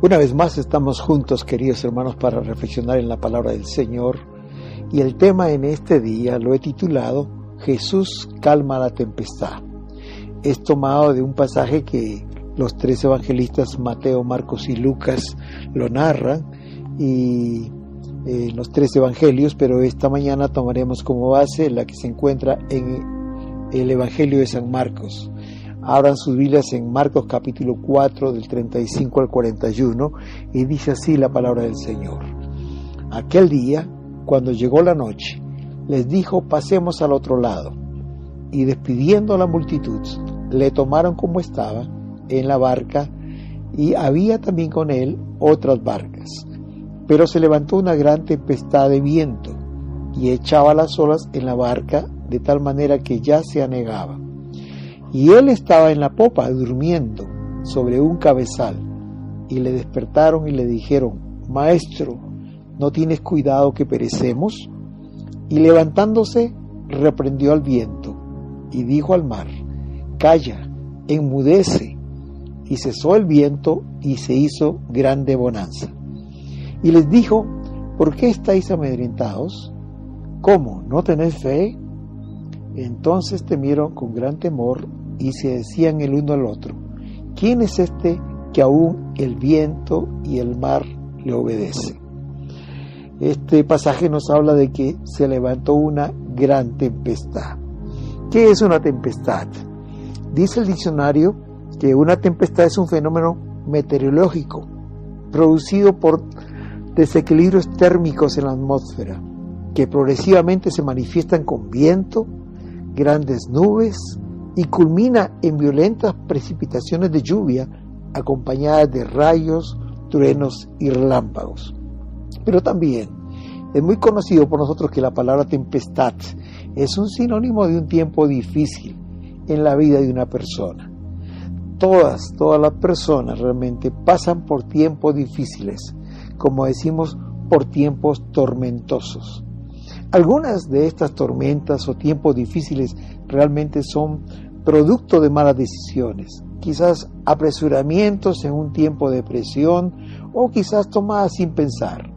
Una vez más estamos juntos, queridos hermanos, para reflexionar en la palabra del Señor, y el tema en este día lo he titulado Jesús calma la tempestad. Es tomado de un pasaje que los tres evangelistas Mateo, Marcos y Lucas lo narran y los tres evangelios, pero esta mañana tomaremos como base la que se encuentra en el Evangelio de San Marcos. Abran sus Biblias en Marcos capítulo 4 del 35 al 41 y dice así la palabra del Señor. Aquel día, cuando llegó la noche, les dijo: pasemos al otro lado. Y despidiendo a la multitud, le tomaron como estaba en la barca, y había también con él otras barcas. Pero se levantó una gran tempestad de viento y echaba las olas en la barca de tal manera que ya se anegaba. Y él estaba en la popa durmiendo sobre un cabezal, y le despertaron y le dijeron: Maestro, ¿no tienes cuidado que perecemos? Y levantándose, reprendió al viento, y dijo al mar: Calla, enmudece. Y cesó el viento, y se hizo grande bonanza. Y les dijo: ¿por qué estáis amedrentados? ¿Cómo, no tenéis fe? Entonces temieron con gran temor, y se decían el uno al otro: ¿quién es este que aún el viento y el mar le obedecen? Este pasaje nos habla de que se levantó una gran tempestad. ¿Qué es una tempestad? Dice el diccionario que una tempestad es un fenómeno meteorológico producido por desequilibrios térmicos en la atmósfera que progresivamente se manifiestan con viento, grandes nubes y culmina en violentas precipitaciones de lluvia acompañadas de rayos, truenos y relámpagos. Pero también es muy conocido por nosotros que la palabra tempestad es un sinónimo de un tiempo difícil en la vida de una persona. Todas las personas realmente pasan por tiempos difíciles, como decimos, por tiempos tormentosos. Algunas de estas tormentas o tiempos difíciles realmente son producto de malas decisiones, quizás apresuramientos en un tiempo de presión o quizás tomadas sin pensar.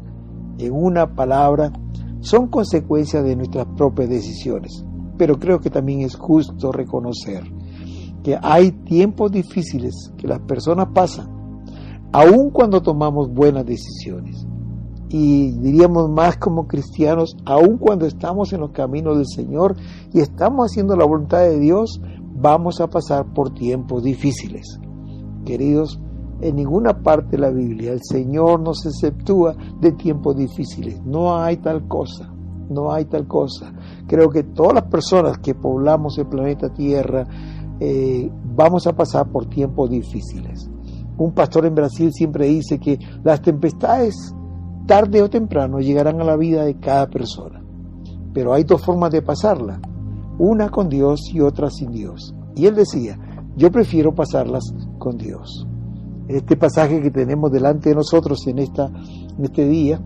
En una palabra, son consecuencia de nuestras propias decisiones, pero creo que también es justo reconocer que hay tiempos difíciles que las personas pasan, aun cuando tomamos buenas decisiones. Y diríamos más como cristianos, aun cuando estamos en los caminos del Señor y estamos haciendo la voluntad de Dios, vamos a pasar por tiempos difíciles. Queridos, en ninguna parte de la Biblia el Señor nos exceptúa de tiempos difíciles. No hay tal cosa, no hay tal cosa. Creo que todas las personas que poblamos el planeta Tierra vamos a pasar por tiempos difíciles. Un pastor en Brasil siempre dice que las tempestades tarde o temprano llegarán a la vida de cada persona, pero hay dos formas de pasarla, una con Dios y otra sin Dios. Y él decía: yo prefiero pasarlas con Dios. Este pasaje que tenemos delante de nosotros en este día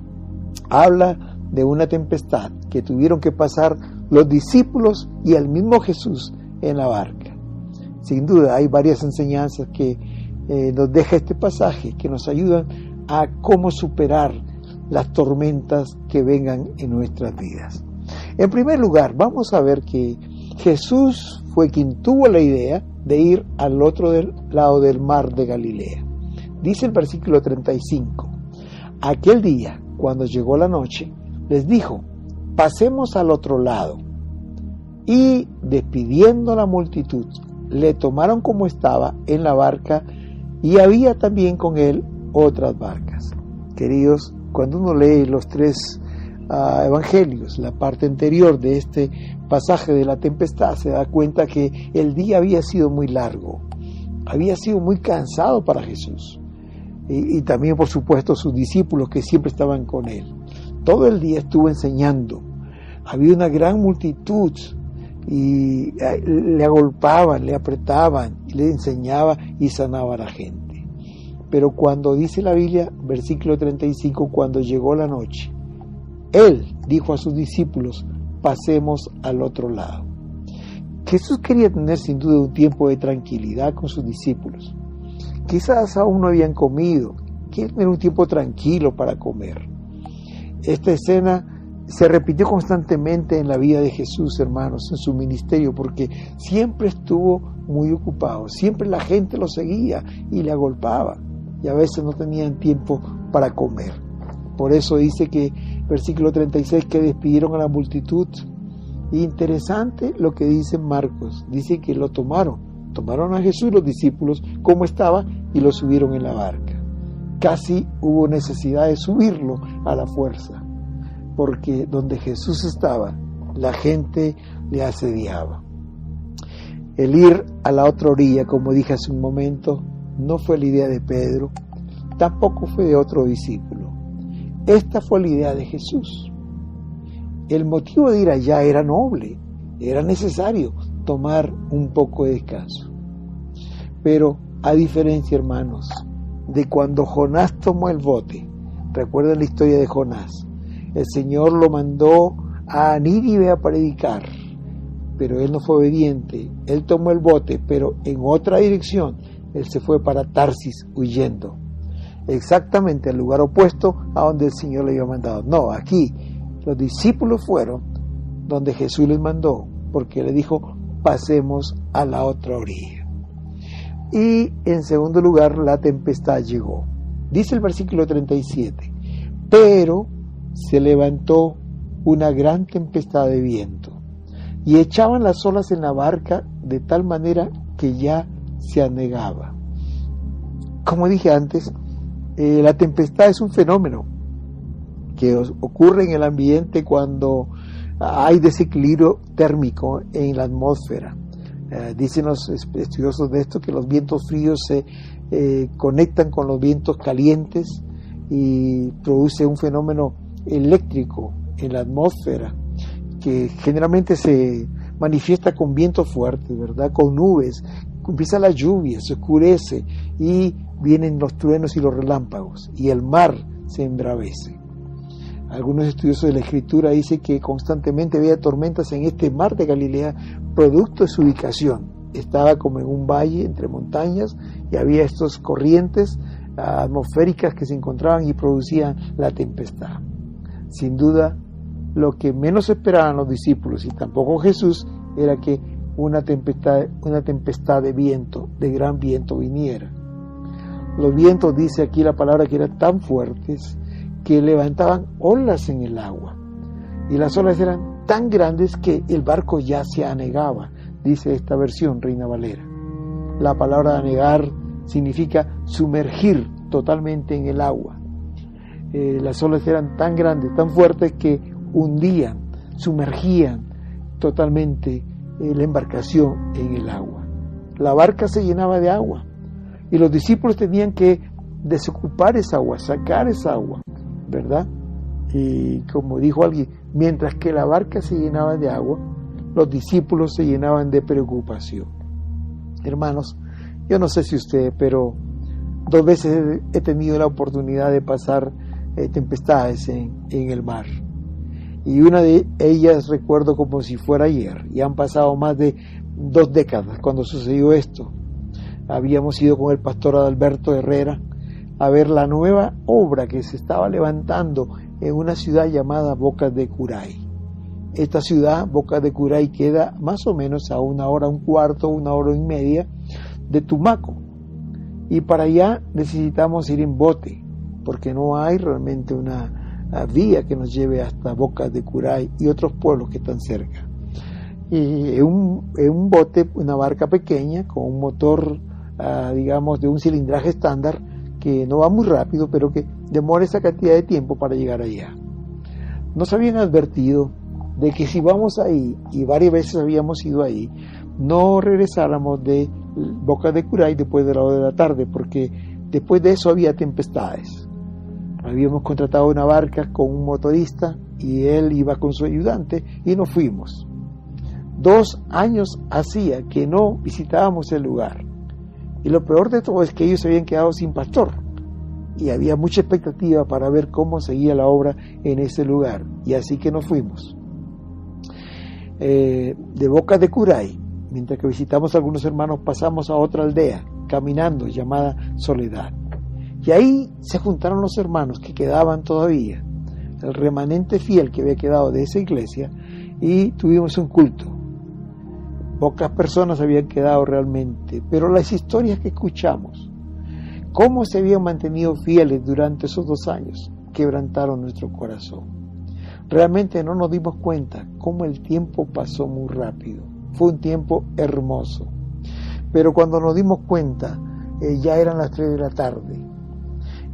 habla de una tempestad que tuvieron que pasar los discípulos y el mismo Jesús en la barca. Sin duda hay varias enseñanzas que nos deja este pasaje que nos ayudan a cómo superar las tormentas que vengan en nuestras vidas. En primer lugar, vamos a ver que Jesús fue quien tuvo la idea de ir al otro lado del mar de Galilea. Dice el versículo 35: aquel día, cuando llegó la noche, les dijo: pasemos al otro lado. Y despidiendo a la multitud, le tomaron como estaba en la barca, y había también con él otras barcas. Queridos, cuando uno lee los tres evangelios, la parte anterior de este pasaje de la tempestad, se da cuenta que el día había sido muy largo, había sido muy cansado para Jesús, y también por supuesto sus discípulos que siempre estaban con él. Todo el día estuvo enseñando, había una gran multitud y le agolpaban, le apretaban, le enseñaba y sanaba a la gente. Pero cuando dice la Biblia, versículo 35, cuando llegó la noche, Él dijo a sus discípulos: pasemos al otro lado. Jesús quería tener sin duda un tiempo de tranquilidad con sus discípulos. Quizás aún no habían comido, quiere tener un tiempo tranquilo para comer. Esta escena se repitió constantemente en la vida de Jesús, hermanos, en su ministerio, porque siempre estuvo muy ocupado, siempre la gente lo seguía y le agolpaba, y a veces no tenían tiempo para comer. Por eso dice que, versículo 36, que despidieron a la multitud. Interesante lo que dice Marcos, dice que lo tomaron a Jesús, los discípulos, como estaba, y lo subieron en la barca. Casi hubo necesidad de subirlo a la fuerza, porque donde Jesús estaba, la gente le asediaba. El ir a la otra orilla, como dije hace un momento, no fue la idea de Pedro, tampoco fue de otro discípulo. Esta fue la idea de Jesús. El motivo de ir allá era noble, era necesario tomar un poco de descanso. Pero, a diferencia, hermanos, de cuando Jonás tomó el bote, recuerden la historia de Jonás, el Señor lo mandó a Nínive a predicar, pero él no fue obediente. Él tomó el bote, pero en otra dirección. Él se fue para Tarsis huyendo, exactamente al lugar opuesto a donde el Señor le había mandado. No, aquí los discípulos fueron donde Jesús les mandó, porque le dijo, pasemos a la otra orilla. Y en segundo lugar, la tempestad llegó. Dice el versículo 37, pero se levantó una gran tempestad de viento y echaban las olas en la barca de tal manera que ya se anegaba. Como dije antes, la tempestad es un fenómeno que ocurre en el ambiente cuando hay desequilibrio térmico en la atmósfera. Dicen los estudiosos de esto que los vientos fríos se conectan con los vientos calientes y produce un fenómeno eléctrico en la atmósfera que generalmente se manifiesta con vientos fuertes, ¿verdad? Con nubes, empieza la lluvia, se oscurece y vienen los truenos y los relámpagos y el mar se embravece. Algunos estudiosos de la Escritura dicen que constantemente había tormentas en este mar de Galilea producto de su ubicación. Estaba como en un valle entre montañas y había estas corrientes atmosféricas que se encontraban y producían la tempestad. Sin duda, lo que menos esperaban los discípulos y tampoco Jesús era que una tempestad de viento, de gran viento viniera. Los vientos, dice aquí la palabra, que eran tan fuertes que levantaban olas en el agua. Y las olas eran tan grandes que el barco ya se anegaba, dice esta versión, Reina Valera. La palabra anegar significa sumergir totalmente en el agua. Las olas eran tan grandes, tan fuertes que hundían, sumergían totalmente la embarcación en el agua. La barca se llenaba de agua y los discípulos tenían que desocupar esa agua, sacar esa agua, ¿verdad? Y como dijo alguien, mientras que la barca se llenaba de agua, los discípulos se llenaban de preocupación. Hermanos, yo no sé si usted, pero 2 veces he tenido la oportunidad de pasar tempestades en el mar. Y una de ellas recuerdo como si fuera ayer, y han pasado más de 2 décadas cuando sucedió esto. Habíamos ido con el pastor Adalberto Herrera a ver la nueva obra que se estaba levantando en una ciudad llamada Bocas de Curay. Esta ciudad, Bocas de Curay, queda más o menos a 1 hora, 1/4, 1 hora y media de Tumaco. Y para allá necesitamos ir en bote, porque no hay realmente una vía que nos lleve hasta Bocas de Curay y otros pueblos que están cerca. Y en un bote, una barca pequeña con un motor, digamos, de un cilindraje estándar que no va muy rápido, pero que demora esa cantidad de tiempo para llegar allá. Nos habían advertido de que si vamos ahí, y varias veces habíamos ido ahí, no regresáramos de Bocas de Curay después de la hora de la tarde, porque después de eso había tempestades. Habíamos contratado una barca con un motorista y él iba con su ayudante y nos fuimos. 2 años hacía que no visitábamos el lugar. Y lo peor de todo es que ellos se habían quedado sin pastor. Y había mucha expectativa para ver cómo seguía la obra en ese lugar. Y así que nos fuimos. De Bocas de Curay, mientras que visitamos a algunos hermanos, pasamos a otra aldea, caminando, llamada Soledad. Y ahí se juntaron los hermanos que quedaban todavía, el remanente fiel que había quedado de esa iglesia, y tuvimos un culto. Pocas personas habían quedado realmente, pero las historias que escuchamos, cómo se habían mantenido fieles durante esos 2 años, quebrantaron nuestro corazón. Realmente no nos dimos cuenta cómo el tiempo pasó muy rápido. Fue un tiempo hermoso. Pero cuando nos dimos cuenta, ya eran las 3 de la tarde.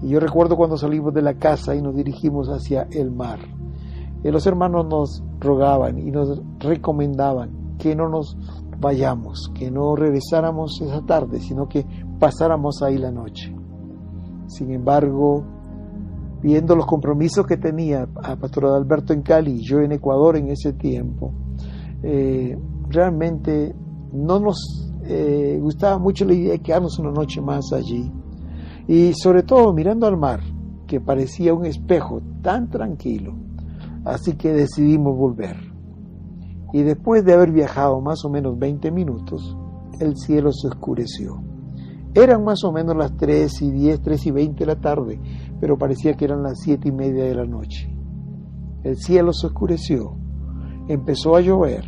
Y yo recuerdo cuando salimos de la casa y nos dirigimos hacia el mar. Los hermanos nos rogaban y nos recomendaban que no nos vayamos, que no regresáramos esa tarde, sino que pasáramos ahí la noche. Sin embargo, viendo los compromisos que tenía a Pastor Adalberto en Cali y yo en Ecuador en ese tiempo, realmente no nos gustaba mucho la idea de quedarnos una noche más allí. Y sobre todo mirando al mar, que parecía un espejo tan tranquilo. Así que decidimos volver. Y después de haber viajado más o menos 20 minutos, el cielo se oscureció. Eran más o menos las 3:10, 3:20 de la tarde, pero parecía que eran las 7:30 de la noche. El cielo se oscureció, empezó a llover,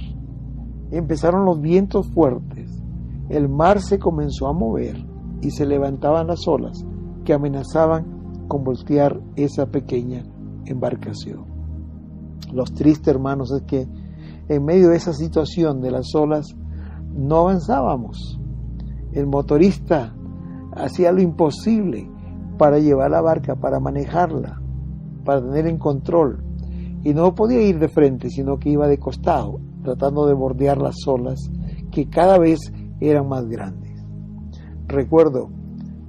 empezaron los vientos fuertes, el mar se comenzó a mover y se levantaban las olas que amenazaban con voltear esa pequeña embarcación. Lo triste, hermanos, es que en medio de esa situación de las olas no avanzábamos. El motorista hacía lo imposible para llevar la barca, para manejarla, para tener en control, y no podía ir de frente, sino que iba de costado, tratando de bordear las olas que cada vez eran más grandes. Recuerdo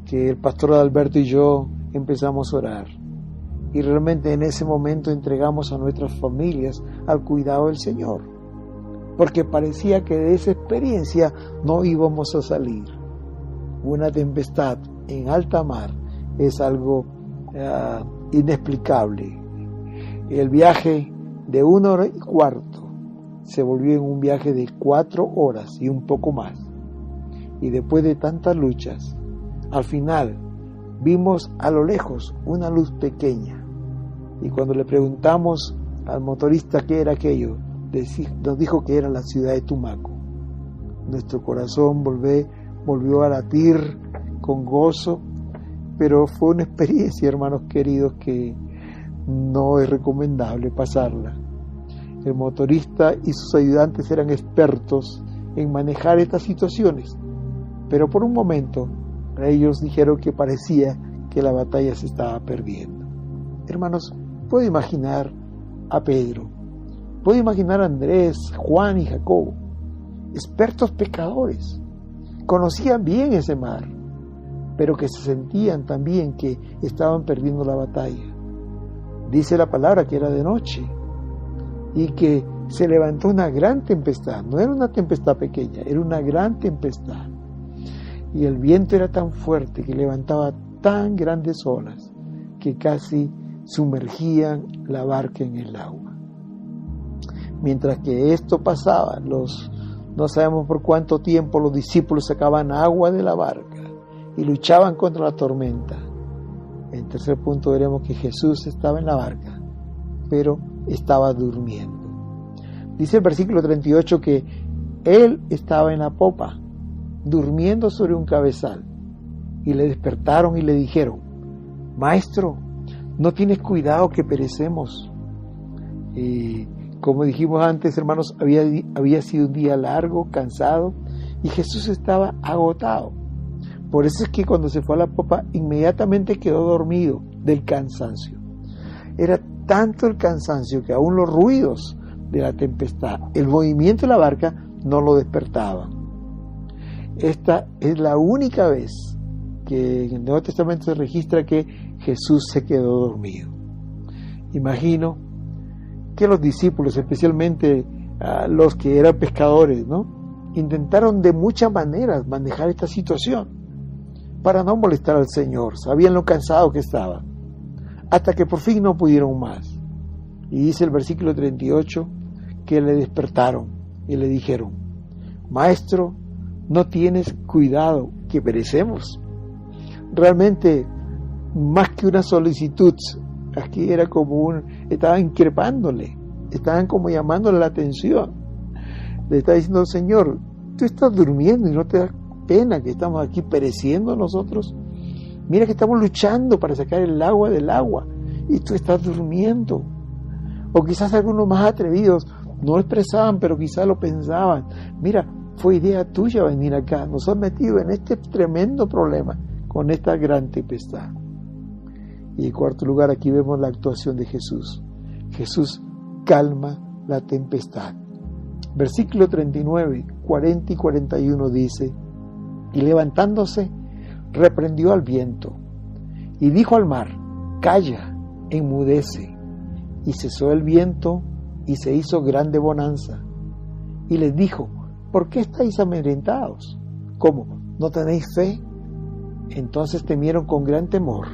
que el pastor Adalberto y yo empezamos a orar, y realmente en ese momento entregamos a nuestras familias al cuidado del Señor, porque parecía que de esa experiencia no íbamos a salir. Una tempestad en alta mar es algo inexplicable. El viaje de 1 hora y cuarto se volvió en un viaje de 4 horas y un poco más. Y después de tantas luchas, al final vimos a lo lejos una luz pequeña. Y cuando le preguntamos al motorista qué era aquello, nos dijo que era la ciudad de Tumaco. Nuestro corazón volvió a latir con gozo, pero fue una experiencia, hermanos queridos, que no es recomendable pasarla. El motorista y sus ayudantes eran expertos en manejar estas situaciones, pero por un momento ellos dijeron que parecía que la batalla se estaba perdiendo. Hermanos, puedo imaginar a Pedro, puedo imaginar a Andrés, Juan y Jacobo, expertos pescadores, conocían bien ese mar, pero que se sentían también que estaban perdiendo la batalla. Dice la palabra que era de noche y que se levantó una gran tempestad. No era una tempestad pequeña, era una gran tempestad. Y el viento era tan fuerte que levantaba tan grandes olas que casi sumergían la barca en el agua. Mientras que esto pasaba, no sabemos por cuánto tiempo, los discípulos sacaban agua de la barca y luchaban contra la tormenta. En tercer punto veremos que Jesús estaba en la barca, pero estaba durmiendo. Dice el versículo 38 que Él estaba en la popa, durmiendo sobre un cabezal, y le despertaron y le dijeron: Maestro, ¿no tienes cuidado que perecemos? Y como dijimos antes, hermanos, había sido un día largo, cansado, y Jesús estaba agotado. Por eso es que cuando se fue a la popa, inmediatamente quedó dormido del cansancio. Era tanto el cansancio que aún los ruidos de la tempestad, el movimiento de la barca, no lo despertaban. Esta es la única vez que en el Nuevo Testamento se registra que Jesús se quedó dormido. Imagino que los discípulos, especialmente los que eran pescadores, intentaron de muchas maneras manejar esta situación para no molestar al Señor. Sabían lo cansado que estaban, hasta que por fin no pudieron más. Y dice el versículo 38 que le despertaron y le dijeron: Maestro, ¿no tienes cuidado que perecemos? Realmente más que una solicitud, aquí era como estaban increpándole, estaban como llamándole la atención. Le está diciendo: Señor, tú estás durmiendo y no te da pena que estamos aquí pereciendo nosotros. Mira que estamos luchando para sacar el agua del agua y tú estás durmiendo. O quizás algunos más atrevidos no lo expresaban, pero quizás lo pensaban. Mira, fue idea tuya venir acá, nos has metido en este tremendo problema con esta gran tempestad. Y en cuarto lugar, aquí vemos la actuación de Jesús. Jesús calma la tempestad. Versículo 39, 40 y 41 dice: y levantándose, reprendió al viento y dijo al mar: calla, enmudece. Y cesó el viento y se hizo grande bonanza. Y les dijo: ¿por qué estáis amedrentados? ¿Cómo? ¿No tenéis fe? Entonces temieron con gran temor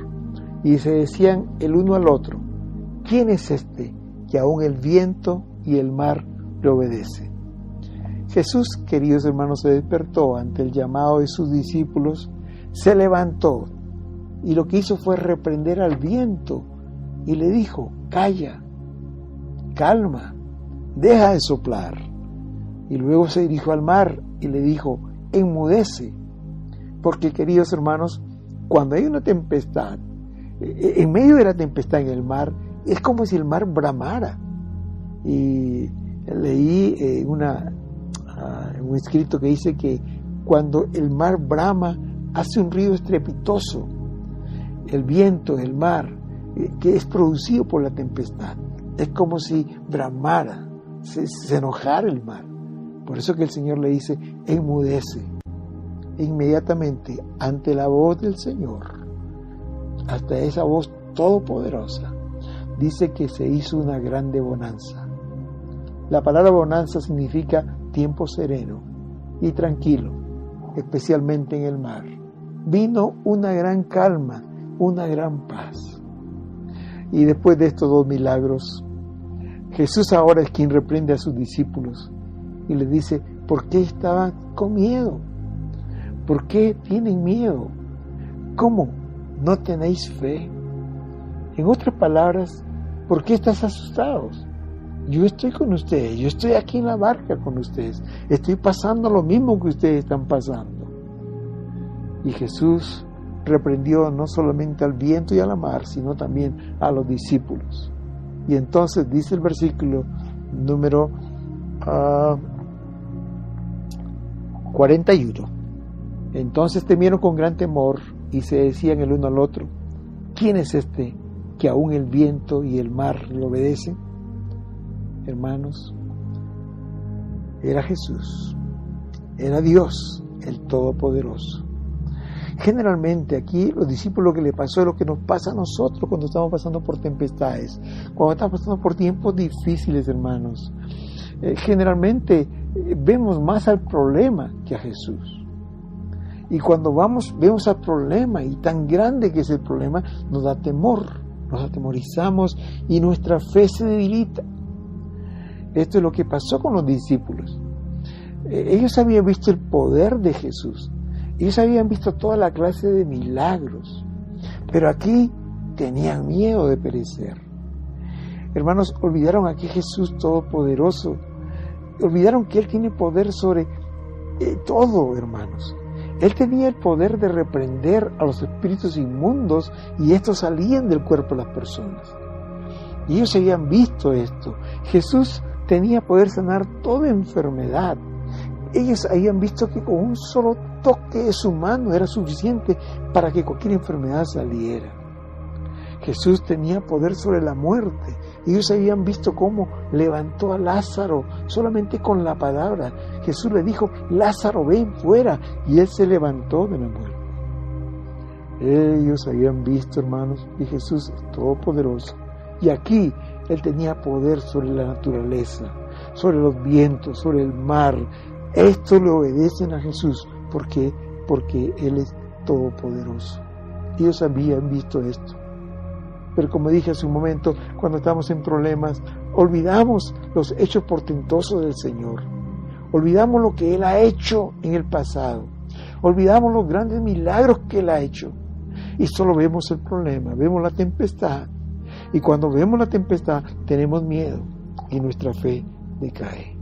y se decían el uno al otro: ¿quién es este que aún el viento y el mar le obedecen? Jesús, queridos hermanos, se despertó ante el llamado de sus discípulos, se levantó y lo que hizo fue reprender al viento y le dijo: calla, calma, deja de soplar. Y luego se dirigió al mar y le dijo: enmudece. Porque, queridos hermanos, cuando hay una tempestad, en medio de la tempestad en el mar, es como si el mar bramara. Y leí un escrito que dice que cuando el mar brama, hace un ruido estrepitoso. El viento, el mar, que es producido por la tempestad, es como si bramara, se enojara el mar. Por eso que el Señor le dice: enmudece. E inmediatamente, ante la voz del Señor, hasta esa voz todopoderosa, dice que se hizo una grande bonanza. La palabra bonanza significa tiempo sereno y tranquilo, especialmente en el mar. Vino una gran calma, una gran paz. Y después de estos dos milagros, Jesús ahora es quien reprende a sus discípulos y les dice: ¿por qué estaban con miedo? ¿Por qué tienen miedo? ¿Cómo? ¿No tenéis fe? En otras palabras, ¿por qué estás asustados? Yo estoy con ustedes, yo estoy aquí en la barca con ustedes, estoy pasando lo mismo que ustedes están pasando. Y Jesús reprendió no solamente al viento y a la mar, sino también a los discípulos. Y entonces dice el versículo número 41. Entonces temieron con gran temor y se decían el uno al otro: ¿quién es este que aún el viento y el mar le obedecen? Hermanos, era Jesús, era Dios, el Todopoderoso. Generalmente aquí los discípulos, lo que le pasó es lo que nos pasa a nosotros cuando estamos pasando por tempestades, cuando estamos pasando por tiempos difíciles, hermanos. Generalmente vemos más al problema que a Jesús. Y cuando vemos al problema, y tan grande que es el problema, nos da temor, nos atemorizamos y nuestra fe se debilita. Esto es lo que pasó con los discípulos. Ellos habían visto el poder de Jesús. Ellos habían visto toda la clase de milagros. Pero aquí tenían miedo de perecer. Hermanos, olvidaron aquí Jesús Todopoderoso. Olvidaron que Él tiene poder sobre todo, hermanos. Él tenía el poder de reprender a los espíritus inmundos y estos salían del cuerpo de las personas. Y ellos habían visto esto. Jesús tenía poder sanar toda enfermedad. Ellos habían visto que con un solo toque de su mano era suficiente para que cualquier enfermedad saliera. Jesús tenía poder sobre la muerte. Ellos habían visto cómo levantó a Lázaro solamente con la palabra. Jesús le dijo: Lázaro, ven fuera, y él se levantó de la muerte. Ellos habían visto, hermanos, que Jesús es todopoderoso. Y aquí Él tenía poder sobre la naturaleza, sobre los vientos, sobre el mar. Esto le obedecen a Jesús. ¿Por qué? Porque Él es todopoderoso. Ellos habían visto esto. Pero como dije hace un momento, cuando estamos en problemas, olvidamos los hechos portentosos del Señor. Olvidamos lo que Él ha hecho en el pasado. Olvidamos los grandes milagros que Él ha hecho. y solo vemos el problema, vemos la tempestad. Y cuando vemos la tempestad tenemos miedo y nuestra fe decae.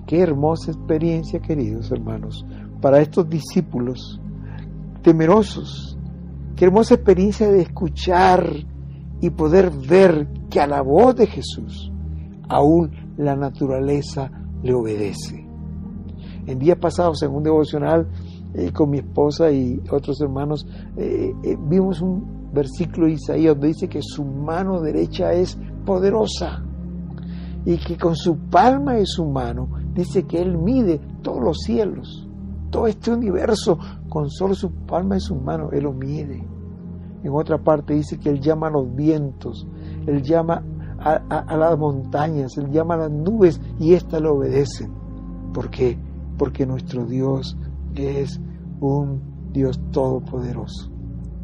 Qué hermosa experiencia, queridos hermanos, para estos discípulos temerosos. Qué hermosa experiencia de escuchar y poder ver que a la voz de Jesús aún la naturaleza le obedece. En días pasados, en un devocional con mi esposa y otros hermanos, vimos un versículo de Isaías donde dice que su mano derecha es poderosa y que con su palma de su mano dice que Él mide todos los cielos, todo este universo, con solo su palma de su mano Él lo mide. En otra parte dice que Él llama a los vientos, Él llama a las montañas, Él llama a las nubes y éstas le obedecen. ¿Por qué? Porque nuestro Dios es un Dios todopoderoso,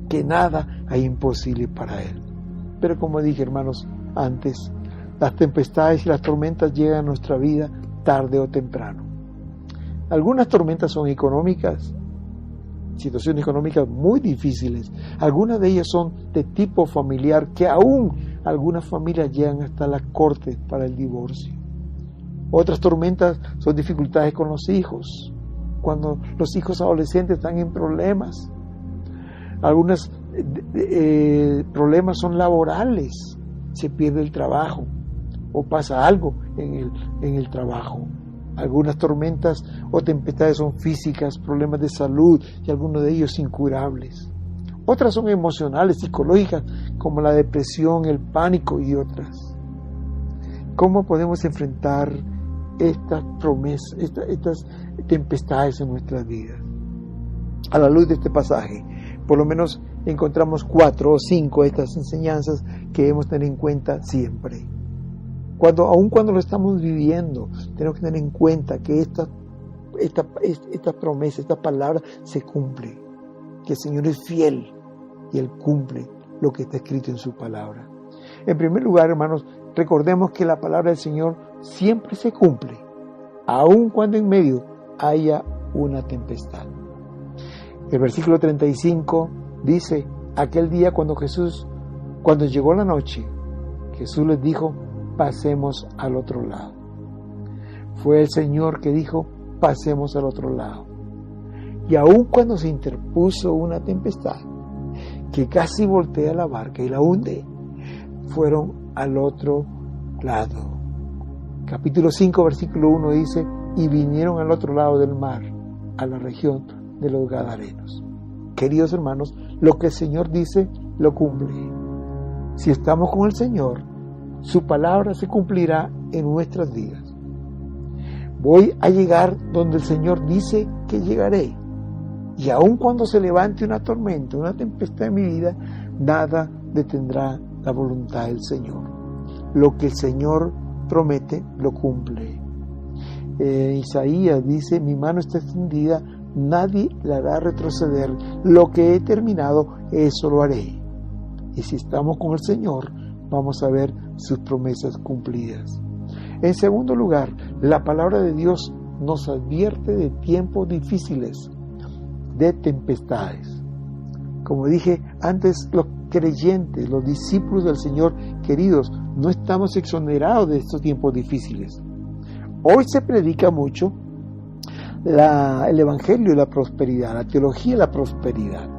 que nada hay imposible para Él. Pero como dije, hermanos, antes, las tempestades y las tormentas llegan a nuestra vida tarde o temprano. Algunas tormentas son económicas, situaciones económicas muy difíciles. Algunas de ellas son de tipo familiar, que aún algunas familias llegan hasta la corte para el divorcio. Otras tormentas son dificultades con los hijos, cuando los hijos adolescentes están en problemas. Algunos problemas son laborales, se pierde el trabajo o pasa algo en el trabajo. Algunas tormentas o tempestades son físicas, problemas de salud y algunos de ellos incurables. Otras son emocionales, psicológicas, como la depresión, el pánico y otras. ¿Cómo podemos enfrentar estas promesas, estas tempestades en nuestras vidas? A la luz de este pasaje, por lo menos encontramos 4 o 5 de estas enseñanzas que debemos tener en cuenta siempre. Aun cuando lo estamos viviendo, tenemos que tener en cuenta que esta promesa, esta palabra se cumple, que el Señor es fiel y Él cumple lo que está escrito en su palabra. En primer lugar, hermanos, recordemos que la palabra del Señor siempre se cumple, aun cuando en medio haya una tempestad. El versículo 35 dice: aquel día cuando llegó la noche, Jesús les dijo: pasemos al otro lado. Fue el Señor que dijo: pasemos al otro lado. Y aun cuando se interpuso una tempestad que casi voltea la barca y la hunde, fueron al otro lado. Capítulo 5, versículo 1 dice: y vinieron al otro lado del mar, a la región de los Gadarenos. Queridos hermanos, lo que el Señor dice, lo cumple. Si estamos con el Señor, su palabra se cumplirá en nuestras vidas. Voy a llegar donde el Señor dice que llegaré. Y aun cuando se levante una tormenta, una tempestad en mi vida, nada detendrá la voluntad del Señor. Lo que el Señor promete, lo cumple. Isaías dice: mi mano está extendida, nadie la hará retroceder. Lo que he terminado, eso lo haré. Y si estamos con el Señor, vamos a ver sus promesas cumplidas. En segundo lugar, la palabra de Dios nos advierte de tiempos difíciles, de tempestades. Como dije antes, los creyentes, los discípulos del Señor, queridos, no estamos exonerados de estos tiempos difíciles. Hoy se predica mucho el Evangelio de la prosperidad, la teología de la prosperidad.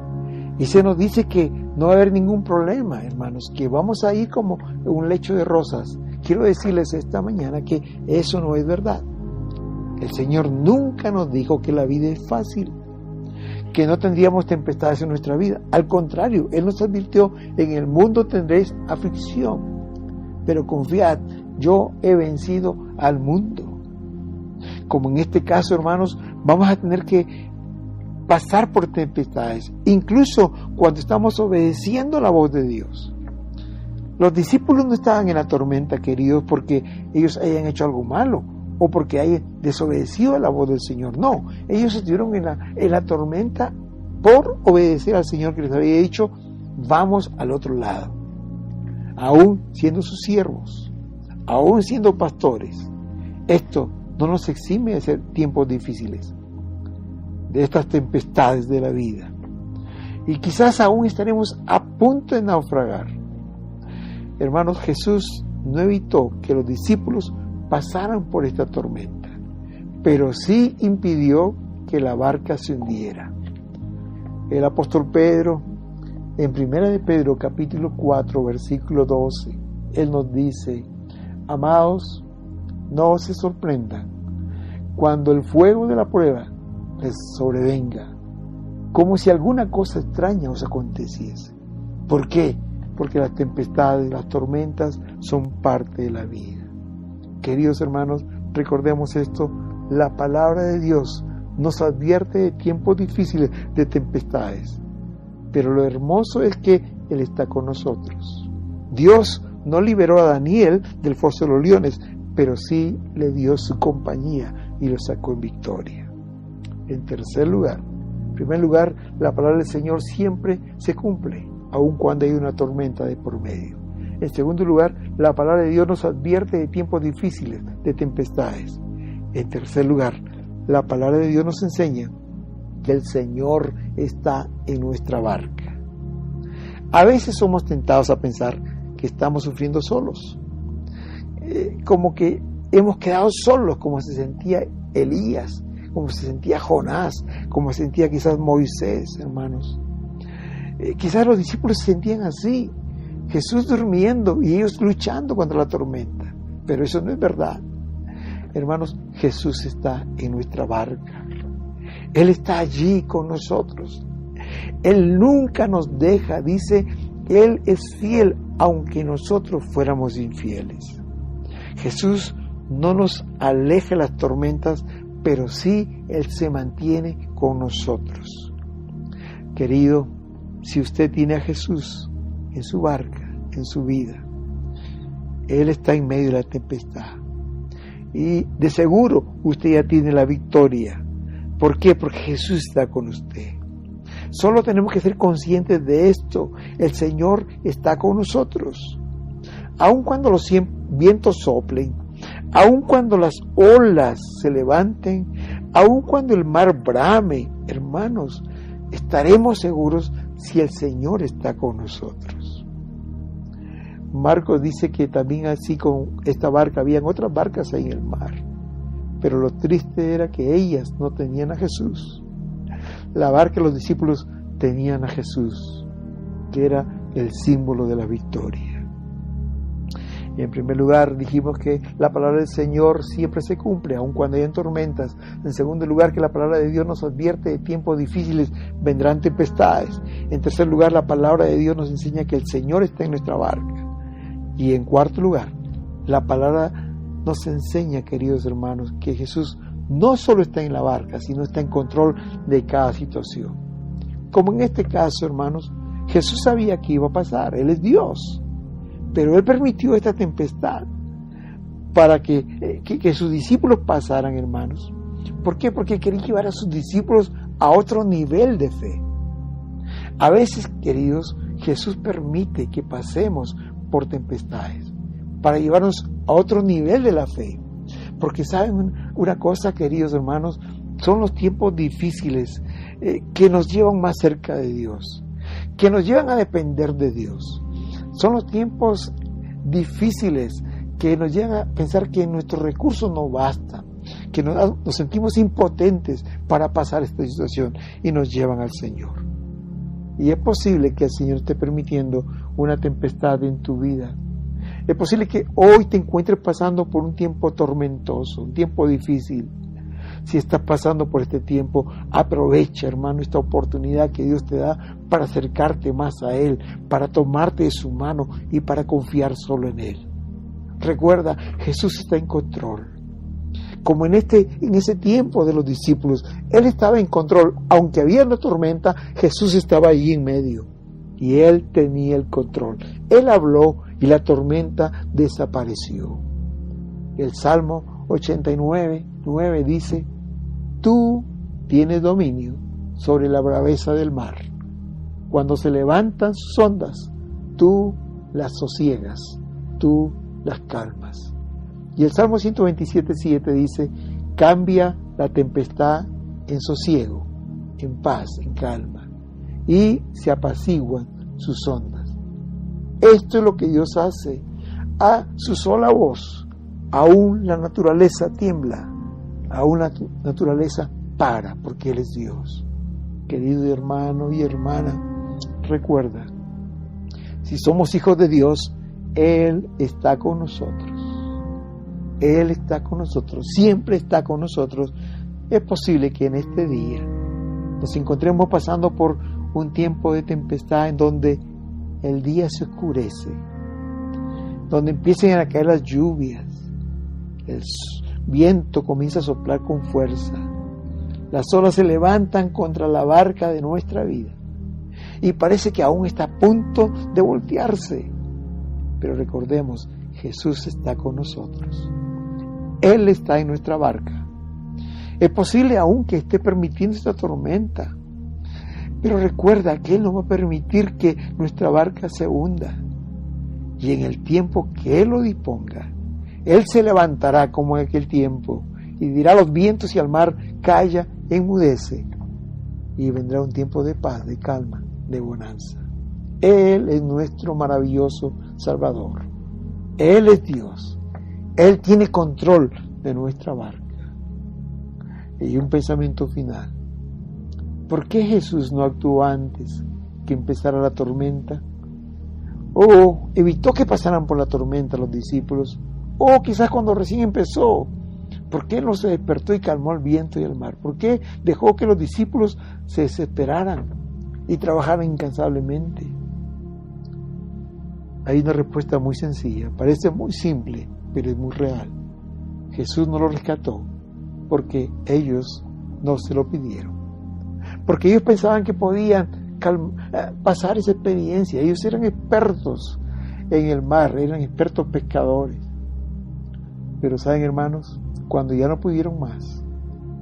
Y se nos dice que no va a haber ningún problema, hermanos, que vamos a ir como un lecho de rosas. Quiero decirles esta mañana que eso no es verdad. El Señor nunca nos dijo que la vida es fácil, que no tendríamos tempestades en nuestra vida. Al contrario, Él nos advirtió: en el mundo tendréis aflicción, pero confiad, yo he vencido al mundo. Como en este caso, hermanos, vamos a tener que pasar por tempestades, incluso cuando estamos obedeciendo la voz de Dios. Los discípulos no estaban en la tormenta, queridos, porque ellos hayan hecho algo malo o porque hayan desobedecido a la voz del Señor. No, ellos estuvieron en la tormenta por obedecer al Señor, que les había dicho: vamos al otro lado. Aún siendo sus siervos, aún siendo pastores, esto no nos exime de ser tiempos difíciles, de estas tempestades de la vida. y quizás aún estaremos a punto de naufragar. Hermanos, Jesús no evitó que los discípulos pasaran por esta tormenta, pero sí impidió que la barca se hundiera. El apóstol Pedro, en 1 de Pedro capítulo 4, versículo 12, él nos dice: amados, no se sorprendan cuando el fuego de la prueba les sobrevenga, como si alguna cosa extraña os aconteciese. ¿Por qué? Porque las tempestades, las tormentas son parte de la vida. Queridos hermanos, recordemos esto: la palabra de Dios nos advierte de tiempos difíciles, de tempestades, pero lo hermoso es que Él está con nosotros. Dios no liberó a Daniel del foso de los leones, pero sí le dio su compañía y lo sacó en victoria. En primer lugar, la palabra del Señor siempre se cumple, aun cuando hay una tormenta de por medio. En segundo lugar, la palabra de Dios nos advierte de tiempos difíciles, de tempestades. En tercer lugar, la palabra de Dios nos enseña que el Señor está en nuestra barca. A veces somos tentados a pensar que estamos sufriendo solos, como que hemos quedado solos, como se sentía Elías, como se sentía Jonás, como se sentía quizás Moisés, hermanos. Quizás los discípulos se sentían así, Jesús durmiendo y ellos luchando contra la tormenta, pero eso no es verdad. Hermanos, Jesús está en nuestra barca. Él está allí con nosotros. Él nunca nos deja, dice, Él es fiel aunque nosotros fuéramos infieles. Jesús no nos aleja de las tormentas, pero sí Él se mantiene con nosotros. Querido, si usted tiene a Jesús en su barca, en su vida, Él está en medio de la tempestad. Y de seguro usted ya tiene la victoria. ¿Por qué? Porque Jesús está con usted. Solo tenemos que ser conscientes de esto. El Señor está con nosotros. Aun cuando los vientos soplen, aun cuando las olas se levanten, aun cuando el mar brame, hermanos, estaremos seguros si el Señor está con nosotros. Marcos dice que también así con esta barca habían otras barcas ahí en el mar, pero lo triste era que ellas no tenían a Jesús. La barca de los discípulos tenían a Jesús, que era el símbolo de la victoria. Y en primer lugar dijimos que la palabra del Señor siempre se cumple, aun cuando hayan tormentas. En segundo lugar, que la palabra de Dios nos advierte de tiempos difíciles, vendrán tempestades. En tercer lugar, la palabra de Dios nos enseña que el Señor está en nuestra barca. Y en cuarto lugar, la palabra nos enseña, queridos hermanos, que Jesús no solo está en la barca, sino está en control de cada situación. Como en este caso, hermanos, Jesús sabía que iba a pasar, Él es Dios, pero Él permitió esta tempestad para que sus discípulos pasaran, hermanos. ¿Por qué? Porque quería llevar a sus discípulos a otro nivel de fe. A veces, queridos, Jesús permite que pasemos por tempestades para llevarnos a otro nivel de la fe. Porque saben una cosa, queridos hermanos, son los tiempos difíciles que nos llevan más cerca de Dios, que nos llevan a depender de Dios. Son los tiempos difíciles que nos llevan a pensar que nuestros recursos no bastan, que nos sentimos impotentes para pasar esta situación y nos llevan al Señor. Y es posible que el Señor esté permitiendo una tempestad en tu vida. Es posible que hoy te encuentres pasando por un tiempo tormentoso, un tiempo difícil. Si estás pasando por este tiempo, aprovecha, hermano, esta oportunidad que Dios te da para acercarte más a Él, para tomarte de su mano y para confiar solo en Él. Recuerda, Jesús está en control. Como en ese tiempo de los discípulos, Él estaba en control. Aunque había una tormenta, Jesús estaba allí en medio. Y Él tenía el control. Él habló y la tormenta desapareció. El Salmo 89:9 dice: Tú tienes dominio sobre la braveza del mar. Cuando se levantan sus ondas, tú las sosiegas, tú las calmas. Y el Salmo 127:7 dice: Cambia la tempestad en sosiego, en paz, en calma. y se apaciguan sus ondas. Esto es lo que Dios hace. A su sola voz, aún la naturaleza tiembla, aún la naturaleza para, porque Él es Dios. Querido hermano y hermana, recuerda, si somos hijos de Dios, Él está con nosotros. Él está con nosotros, siempre está con nosotros. Es posible que en este día nos encontremos pasando por un tiempo de tempestad en donde el día se oscurece, donde empiecen a caer las lluvias, el viento comienza a soplar con fuerza, las olas se levantan contra la barca de nuestra vida y parece que aún está a punto de voltearse. Pero recordemos, Jesús está con nosotros. Él está en nuestra barca. Es posible aún que esté permitiendo esta tormenta, pero recuerda que Él no va a permitir que nuestra barca se hunda. Y en el tiempo que Él lo disponga, Él se levantará como en aquel tiempo y dirá a los vientos y al mar: calla, enmudece. Y vendrá un tiempo de paz, de calma, de bonanza. Él es nuestro maravilloso Salvador. Él es Dios. Él tiene control de nuestra barca. Y un pensamiento final. ¿Por qué Jesús no actuó antes que empezara la tormenta? ¿O evitó que pasaran por la tormenta los discípulos? ¿O quizás cuando recién empezó? ¿Por qué no se despertó y calmó el viento y el mar? ¿Por qué dejó que los discípulos se desesperaran y trabajaran incansablemente? Hay una respuesta muy sencilla, parece muy simple, pero es muy real. Jesús no lo rescató porque ellos no se lo pidieron. Porque ellos pensaban que podían pasar esa experiencia. Ellos eran expertos en el mar, eran expertos pescadores. Pero ¿saben, hermanos? Cuando ya no pudieron más,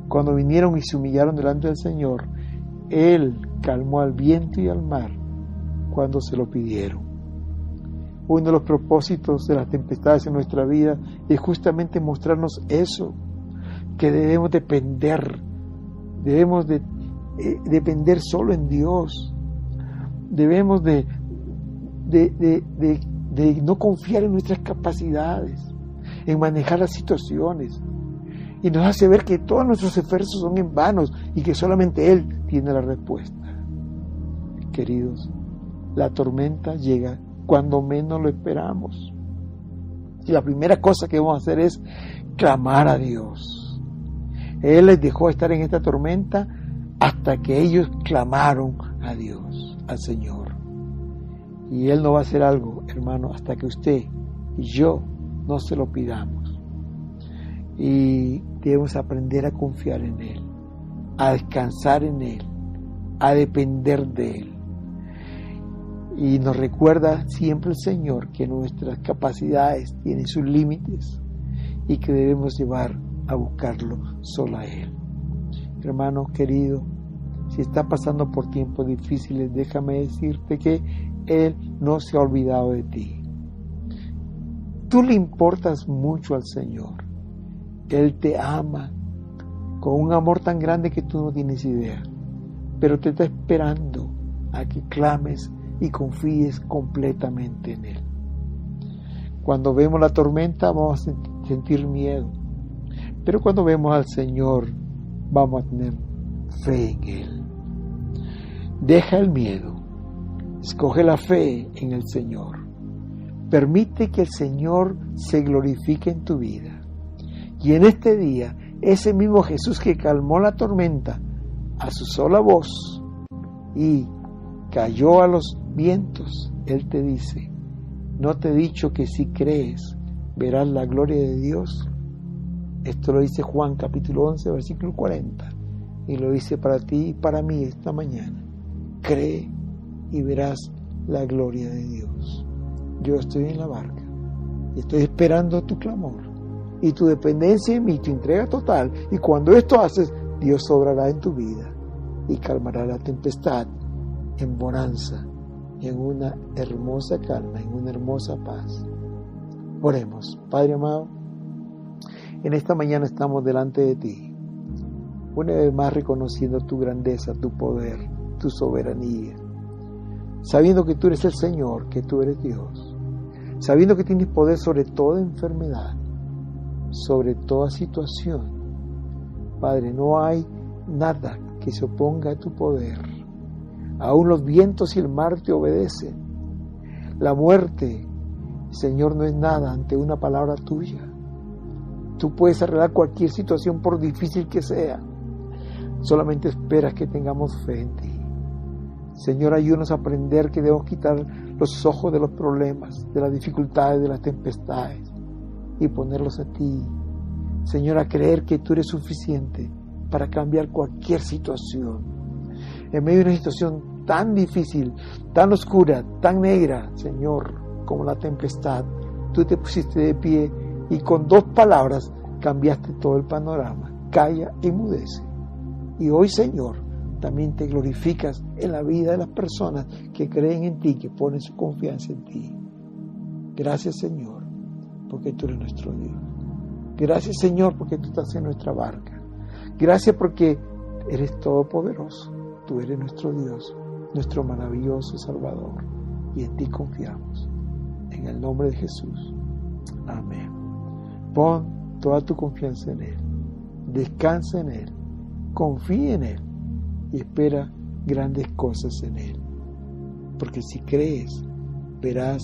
cuando vinieron y se humillaron delante del Señor, Él calmó al viento y al mar cuando se lo pidieron. Uno de los propósitos de las tempestades en nuestra vida es justamente mostrarnos eso, que debemos depender solo en Dios, debemos de no confiar en nuestras capacidades, en manejar las situaciones, y nos hace ver que todos nuestros esfuerzos son en vanos y que solamente Él tiene la respuesta. Queridos, la tormenta llega cuando menos lo esperamos. Y la primera cosa que vamos a hacer es clamar a Dios. Él les dejó estar en esta tormenta hasta que ellos clamaron a Dios, al Señor. Y Él no va a hacer algo, hermano, hasta que usted y yo no se lo pidamos. Y debemos aprender a confiar en Él, a descansar en Él, a depender de Él. Y nos recuerda siempre el Señor que nuestras capacidades tienen sus límites y que debemos llevar a buscarlo solo a Él. Hermano querido, si está pasando por tiempos difíciles, déjame decirte que Él no se ha olvidado de ti. Tú le importas mucho al Señor. Él te ama con un amor tan grande que tú no tienes idea, pero te está esperando a que clames y confíes completamente en Él. Cuando vemos la tormenta vamos a sentir miedo, pero cuando vemos al Señor vamos a tener fe en Él. Deja el miedo, escoge la fe en el Señor. Permite que el Señor se glorifique en tu vida. Y en este día, ese mismo Jesús que calmó la tormenta a su sola voz y cayó a los vientos, Él te dice: ¿no te he dicho que si crees verás la gloria de Dios? Esto lo dice Juan capítulo 11, versículo 40. Y lo dice para ti y para mí esta mañana. Cree y verás la gloria de Dios. Yo estoy en la barca y estoy esperando tu clamor y tu dependencia en mí, tu entrega total. Y cuando esto haces, Dios obrará en tu vida y calmará la tempestad en bonanza, en una hermosa calma, en una hermosa paz. Oremos. Padre amado, en esta mañana estamos delante de ti, una vez más reconociendo tu grandeza, tu poder, tu soberanía, sabiendo que tú eres el Señor, que tú eres Dios, sabiendo que tienes poder sobre toda enfermedad, sobre toda situación. Padre, no hay nada que se oponga a tu poder. Aún los vientos y el mar te obedecen. La muerte, Señor, no es nada ante una palabra tuya. Tú puedes arreglar cualquier situación por difícil que sea. Solamente esperas que tengamos fe en ti. Señor, ayúdanos a aprender que debemos quitar los ojos de los problemas, de las dificultades, de las tempestades y ponerlos a ti. Señor, a creer que tú eres suficiente para cambiar cualquier situación. En medio de una situación tan difícil, tan oscura, tan negra, Señor, como la tempestad, tú te pusiste de pie y con 2 palabras cambiaste todo el panorama. Calla y enmudece. Y hoy, Señor, también te glorificas en la vida de las personas que creen en ti, que ponen su confianza en ti. Gracias, Señor, porque tú eres nuestro Dios. Gracias, Señor, porque tú estás en nuestra barca. Gracias porque eres todopoderoso. Tú eres nuestro Dios, nuestro maravilloso Salvador. Y en ti confiamos. En el nombre de Jesús. Amén. Pon toda tu confianza en Él. Descansa en Él. Confía en Él. Y espera grandes cosas en Él. Porque si crees, verás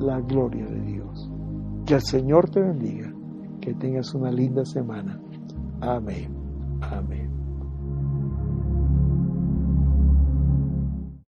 la gloria de Dios. Que el Señor te bendiga. Que tengas una linda semana. Amén. Amén.